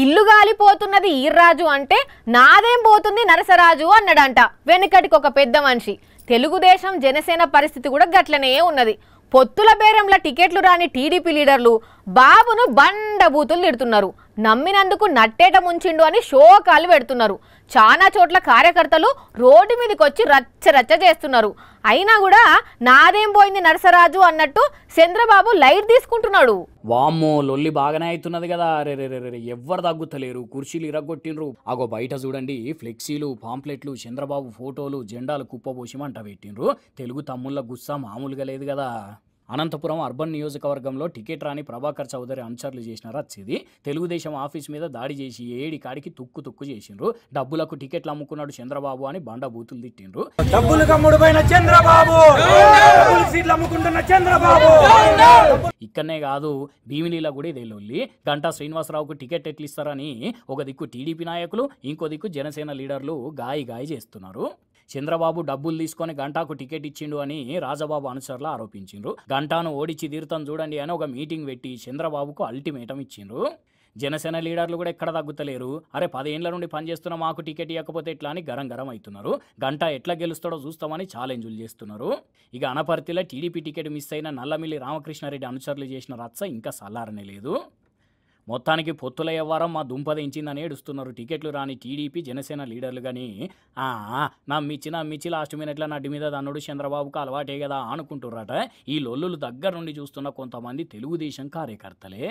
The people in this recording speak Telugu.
ఇల్లు గాలిపోతున్నది ఈర్రాజు అంటే నాదేం పోతుంది నరసరాజు అన్నాడంట వెనుకటికి ఒక పెద్ద మనిషి. తెలుగుదేశం జనసేన పరిస్థితి కూడా గట్లనే ఉన్నది. పొత్తుల బేరంల టికెట్లు రాని టీడీపీ లీడర్లు బాబును బండబూతులు తిడుతున్నారు. నమ్మినందుకు నట్టేట ముంచిండు అని శోకాలు పెడుతున్నారు. చాలా చోట్ల కార్యకర్తలు రోడ్డు మీదకి వచ్చి రచ్చ చేస్తున్నారు. అయినా కూడా నాదేం పోయింది నరసరాజు అన్నట్టు చంద్రబాబు లైట్ తీసుకుంటున్నాడు. వామ్మో లొల్లి బాగానే అవుతున్నది కదా. రే ఎవ్వరు తగ్గుతలేరు, కుర్చీలు ఇరగొట్టిండ్రు. అగో బయట చూడండి ఫ్లెక్సీలు, పాంప్లెట్లు, చంద్రబాబు ఫోటోలు, జెండాలు కుప్పబోసి మంట పెట్టిండ్రు. తెలుగు తమ్ముళ్ళ గుస్సా మామూలుగా లేదు కదా. అనంతపురం అర్బన్ నియోజకవర్గంలో టికెట్ రాని ప్రభాకర్ చౌదరి అనుచరులు చేసిన రచ్చిది. తెలుగుదేశం ఆఫీస్ మీద దాడి చేసి ఏడి కాడికి తుక్కు చేసిండ్రు. డబ్బులకు టికెట్లు అమ్ముకున్నాడు చంద్రబాబు అని బండ బూతులు తిట్టిండ్రు. ఇక్కడనే కాదు భీమిలీలో కూడా ఇదే లొల్లి. గంటా శ్రీనివాసరావుకు టికెట్ ఎట్లు ఇస్తారని ఒక దిక్కు టీడీపీ నాయకులు, ఇంకో దిక్కు జనసేన లీడర్లు గాయి చేస్తున్నారు. చంద్రబాబు డబ్బులు తీసుకొని గంటాకు టికెట్ ఇచ్చిండు అని రాజబాబు అనుచరులు ఆరోపించిండ్రు. గంటాను ఓడించి తీరుతాం చూడండి అని ఒక మీటింగ్ పెట్టి చంద్రబాబుకు అల్టిమేటం ఇచ్చిండ్రు. జనసేన లీడర్లు కూడా ఎక్కడ తగ్గుతలేరు. అరే 10 ఏళ్ల నుండి పనిచేస్తున్న మాకు టికెట్ ఇవ్వకపోతే ఎట్లా అని గరం అవుతున్నారు. గంటా ఎట్లా గెలుస్తాడో చూస్తామని ఛాలెంజ్లు చేస్తున్నారు. ఇక అనపర్తిలో టీడీపీ టికెట్ మిస్ అయిన నల్లమిల్లి రామకృష్ణారెడ్డి అనుచరులు చేసిన రచ్చ ఇంకా సల్లారనే లేదు. మొత్తానికి పొత్తుల వ్యవహారం మా దుంపదించిందని ఏడుస్తున్నారు టికెట్లు రాని టీడీపీ జనసేన లీడర్లు. కానీ నమ్మిచ్చి లాస్ట్ మినిట్లో నడ్డి మీద దన్నుడు చంద్రబాబుకు అలవాటే కదా అనుకుంటుర్రట. ఈ లొల్లులు దగ్గర నుండి చూస్తున్న కొంతమంది తెలుగుదేశం కార్యకర్తలే.